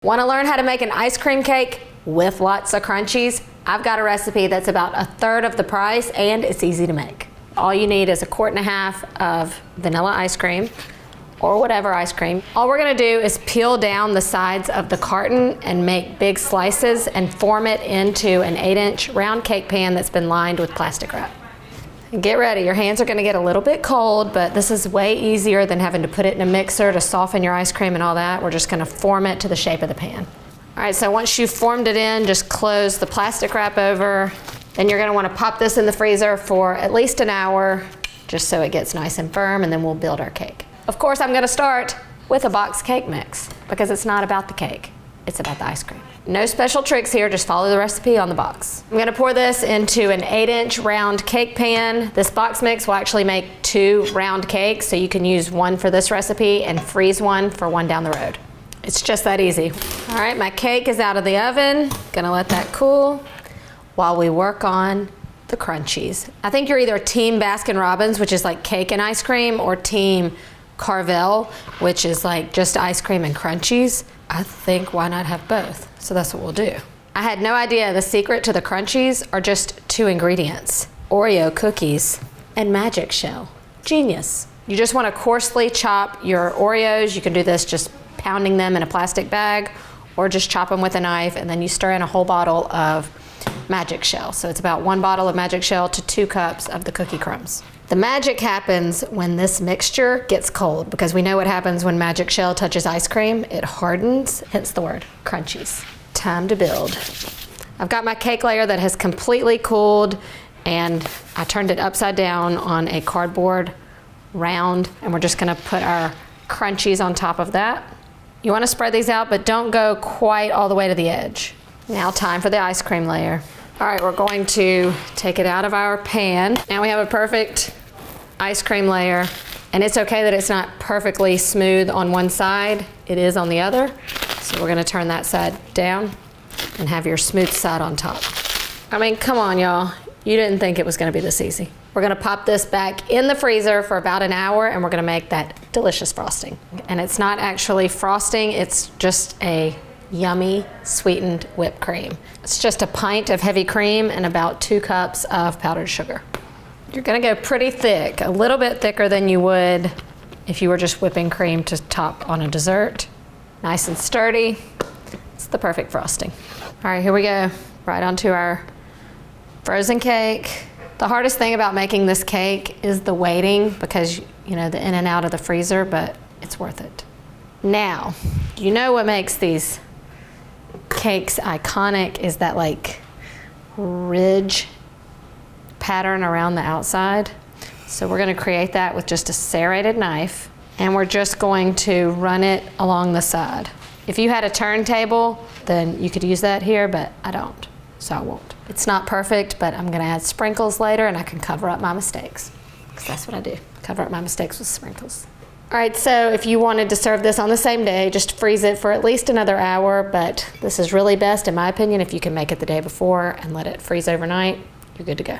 Want to learn how to make an ice cream cake with lots of crunchies? I've got a recipe that's about 1/3 of the price and it's easy to make. All you need is 1.5 quart of vanilla ice cream or whatever ice cream. All we're going to do is peel down the sides of the carton and make big slices and form it into an 8-inch round cake pan that's been lined with plastic wrap. And get ready, your hands are going to get a little bit cold, but this is way easier than having to put it in a mixer to soften your ice cream and all that. We're just going to form it to the shape of the pan. All right, so once you've formed it in, just close the plastic wrap over. Then you're going to want to pop this in the freezer for at least an hour, just so it gets nice and firm, and then we'll build our cake. Of course, I'm going to start with a box cake mix because it's not about the cake, it's about the ice cream. No special tricks here, just follow the recipe on the box. I'm going to pour this into an 8-inch round cake pan. This box mix will actually make 2 round cakes, so you can use one for this recipe and freeze one for one down the road. It's just that easy. All right, my cake is out of the oven. Gonna let that cool while we work on the crunchies. I think you're either team Baskin-Robbins, which is like cake and ice cream, or team Carvel, which is like just ice cream and crunchies. I think why not have both? So that's what we'll do. I had no idea the secret to the crunchies are just 2 ingredients: Oreo cookies and magic shell. Genius. You just want to coarsely chop your Oreos. You can do this just pounding them in a plastic bag, or just chop them with a knife, and then you stir in a whole bottle of magic shell. So it's about 1 bottle of magic shell to 2 cups of the cookie crumbs. The magic happens when this mixture gets cold, because we know what happens when magic shell touches ice cream. It hardens, hence the word crunchies. Time to build. I've got my cake layer that has completely cooled, and I turned it upside down on a cardboard round, and we're just gonna put our crunchies on top of that. You wanna spread these out, but don't go quite all the way to the edge. Now time for the ice cream layer. All right, we're going to take it out of our pan. Now we have a perfect ice cream layer, and it's okay that it's not perfectly smooth on one side. It is on the other. So we're gonna turn that side down and have your smooth side on top. I mean, come on, y'all. You didn't think it was gonna be this easy. We're gonna pop this back in the freezer for about an hour, and we're gonna make that delicious frosting. And it's not actually frosting, it's just a yummy sweetened whipped cream. It's just a pint of heavy cream and about 2 cups of powdered sugar. You're gonna go pretty thick, a little bit thicker than you would if you were just whipping cream to top on a dessert. Nice and sturdy. It's the perfect frosting. All right, here we go. Right onto our frozen cake. The hardest thing about making this cake is the waiting, because you know, the in and out of the freezer, but it's worth it. Now, you know what makes these cakes iconic is that like ridge pattern around the outside. So we're gonna create that with just a serrated knife, and we're just going to run it along the side. If you had a turntable, then you could use that here, but I don't, so I won't. It's not perfect, but I'm gonna add sprinkles later, and I can cover up my mistakes, because that's what I do, cover up my mistakes with sprinkles. All right, so if you wanted to serve this on the same day, just freeze it for at least another hour, but this is really best, in my opinion, if you can make it the day before and let it freeze overnight, you're good to go.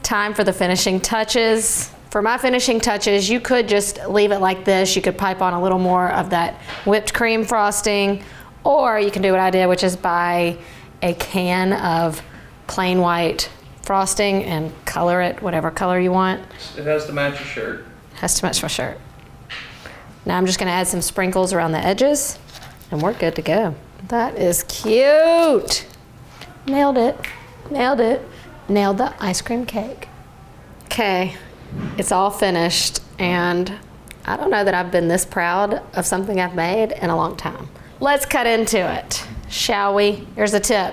Time for the finishing touches. For my finishing touches, you could just leave it like this. You could pipe on a little more of that whipped cream frosting, or you can do what I did, which is buy a can of plain white frosting and color it whatever color you want. It has to match your shirt. Has to match my shirt. Now I'm just gonna add some sprinkles around the edges, and we're good to go. That is cute. Nailed it, nailed it. Nailed the ice cream cake. Okay, it's all finished, and I don't know that I've been this proud of something I've made in a long time. Let's cut into it, shall we? Here's a tip.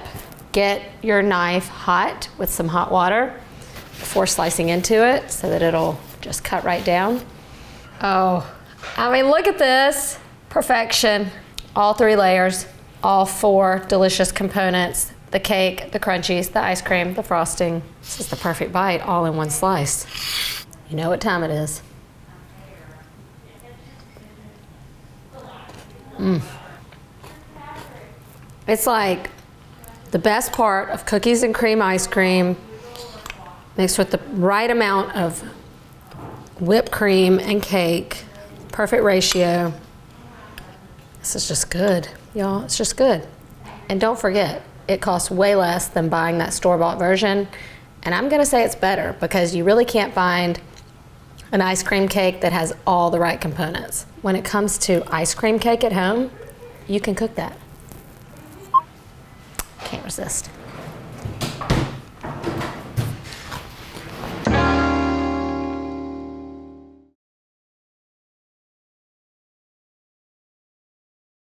Get your knife hot with some hot water before slicing into it so that it'll just cut right down. Oh, I mean, look at this. Perfection. All 3 layers, all 4 delicious components. The cake, the crunchies, the ice cream, the frosting. This is the perfect bite all in one slice. You know what time it is. It's like the best part of cookies and cream ice cream mixed with the right amount of whipped cream and cake. Perfect ratio. This is just good. Y'all, it's just good. And don't forget, it costs way less than buying that store-bought version. And I'm gonna say it's better because you really can't find an ice cream cake that has all the right components. When it comes to ice cream cake at home, you can cook that. Can't resist.